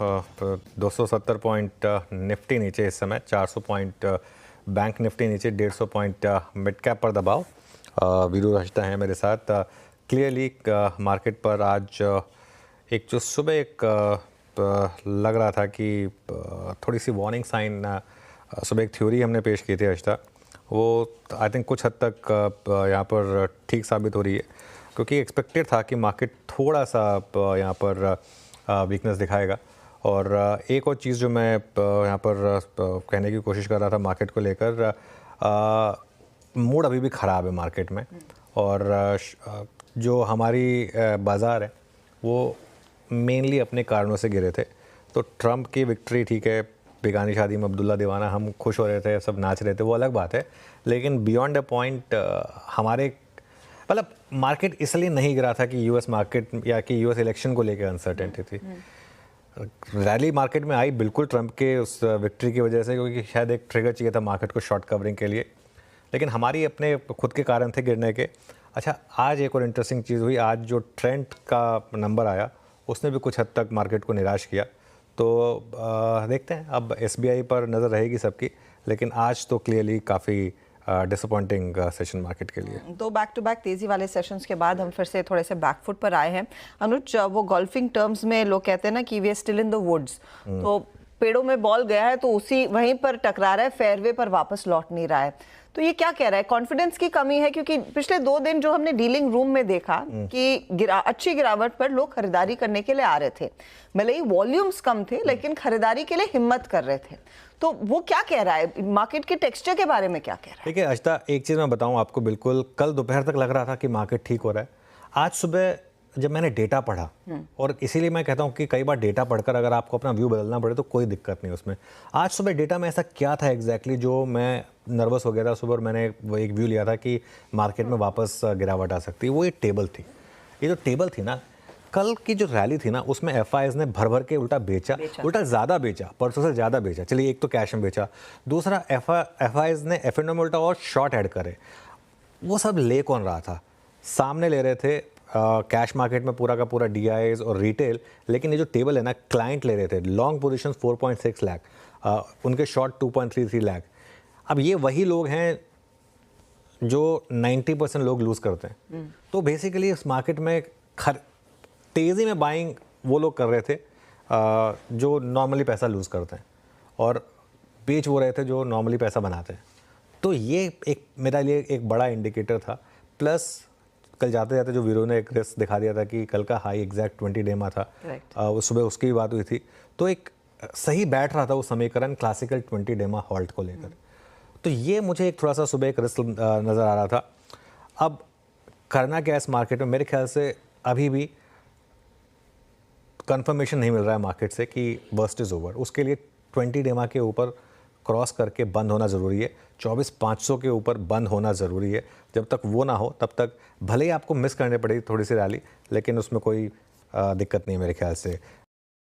270 point Nifty नीचे इस समय, 400 पॉइंट बैंक निफ्टी नीचे, 150 पॉइंट मिड कैप पर दबाव। वीरू रजता है मेरे साथ। क्लियरली मार्केट पर आज एक जो सुबह एक लग रहा था कि थोड़ी सी वार्निंग साइन, सुबह एक थ्योरी हमने पेश की थी अजता, वो आई थिंक कुछ हद तक यहाँ पर ठीक साबित हो रही है, क्योंकि एक्सपेक्टेड था कि मार्केट थोड़ा सा यहाँ पर वीकनेस दिखाएगा। और एक और चीज़ जो मैं यहाँ पर कहने की कोशिश कर रहा था मार्केट को लेकर, मूड अभी भी ख़राब है मार्केट में, और जो हमारी बाज़ार है वो मेनली अपने कारणों से गिरे थे। तो ट्रंप की विक्ट्री ठीक है, बेगानी शादी में अब्दुल्ला दीवाना, हम खुश हो रहे थे, सब नाच रहे थे, वो अलग बात है, लेकिन बियॉन्ड अ पॉइंट हमारे मतलब मार्केट इसलिए नहीं गिरा था कि यूएस मार्केट या कि यूएस इलेक्शन को लेकर अनसर्टेनिटी थी। रैली मार्केट में आई बिल्कुल ट्रंप के उस विक्ट्री की वजह से, क्योंकि शायद एक ट्रिगर चाहिए था मार्केट को शॉर्ट कवरिंग के लिए, लेकिन हमारी अपने खुद के कारण थे गिरने के। अच्छा, आज एक और इंटरेस्टिंग चीज़ हुई, आज जो ट्रेंड का नंबर आया उसने भी कुछ हद तक मार्केट को निराश किया। तो देखते हैं, अब एसबीआई पर नज़र रहेगी सबकी, लेकिन आज तो क्लियरली काफ़ी डिसअपॉइंटिंग सेशन मार्केट के लिए। तो बैक टू बैक तेजी वाले सेशंस के बाद हम फिर से थोड़े से बैकफुट पर आए हैं। अनुज, वो गोल्फिंग टर्म्स में लोग कहते हैं ना कि we are still in the woods, तो पेड़ों में बॉल गया है तो उसी वहीं पर टकरा रहा है, फेयरवे पर वापस लौट नहीं रहा है। तो ये क्या कह रहा है? कॉन्फिडेंस की कमी है, क्योंकि पिछले 2 दिन जो हमने डीलिंग रूम में देखा कि अच्छी गिरावट पर लोग खरीदारी करने के लिए आ रहे थे, भले ही वॉल्यूम्स कम थे लेकिन खरीदारी के लिए हिम्मत कर रहे थे। तो वो क्या कह रहा है, मार्केट के टेक्सचर के बारे में क्या कह रहा है? देखिए अजता, एक चीज़ मैं बताऊं आपको, बिल्कुल कल दोपहर तक लग रहा था कि मार्केट ठीक हो रहा है। आज सुबह जब मैंने डेटा पढ़ा, और इसीलिए मैं कहता हूं कि कई बार डेटा पढ़कर अगर आपको अपना व्यू बदलना पड़े तो कोई दिक्कत नहीं उसमें। आज सुबह डेटा में ऐसा क्या था एग्जैक्टली जो मैं नर्वस हो गया था सुबह, और मैंने वो एक व्यू लिया था कि मार्केट में वापस गिरावट आ सकती है। वो एक टेबल थी, ये जो टेबल थी ना, कल की जो रैली थी ना, उसमें एफआईज ने भर भर के उल्टा बेचा, उल्टा ज़्यादा बेचा, परसों से ज़्यादा बेचा। चलिए, एक तो कैश में बेचा, दूसरा एफआईज ने एफएनओ में उल्टा और शॉर्ट ऐड करे। वो सब ले कौन रहा था? सामने ले रहे थे कैश मार्केट में पूरा का पूरा डीआईज और रिटेल, लेकिन ये जो टेबल है ना, क्लाइंट ले रहे थे। लॉन्ग पोजीशंस 4.6 लाख, उनके शॉर्ट 2.33 लाख। अब ये वही लोग हैं जो 90% लोग लूज़ करते हैं। तो बेसिकली इस मार्केट में तेज़ी में बाइंग वो लोग कर रहे थे जो नॉर्मली पैसा लूज़ करते हैं, और बेच वो रहे थे जो नॉर्मली पैसा बनाते हैं। तो ये एक मेरे लिए एक बड़ा इंडिकेटर था। प्लस कल जाते जाते जो वीरो ने एक रिस्क दिखा दिया था कि कल का हाई एग्जैक्ट 20 डे में था, उस सुबह उसकी भी बात हुई थी, तो एक सही बैठ रहा था वो समीकरण क्लासिकल 20 डे में हॉल्ट को लेकर। तो ये मुझे एक थोड़ा सा सुबह एक रिस्क नज़र आ रहा था। अब करना क्या इस मार्केट में, मेरे ख्याल से अभी भी कंफर्मेशन नहीं मिल रहा है मार्केट से कि वर्स्ट इज़ ओवर। उसके लिए 20 डेमा के ऊपर क्रॉस करके बंद होना ज़रूरी है, 24,500 के ऊपर बंद होना ज़रूरी है। जब तक वो ना हो तब तक भले ही आपको मिस करने पड़ेगी थोड़ी सी रैली, लेकिन उसमें कोई दिक्कत नहीं है मेरे ख्याल से।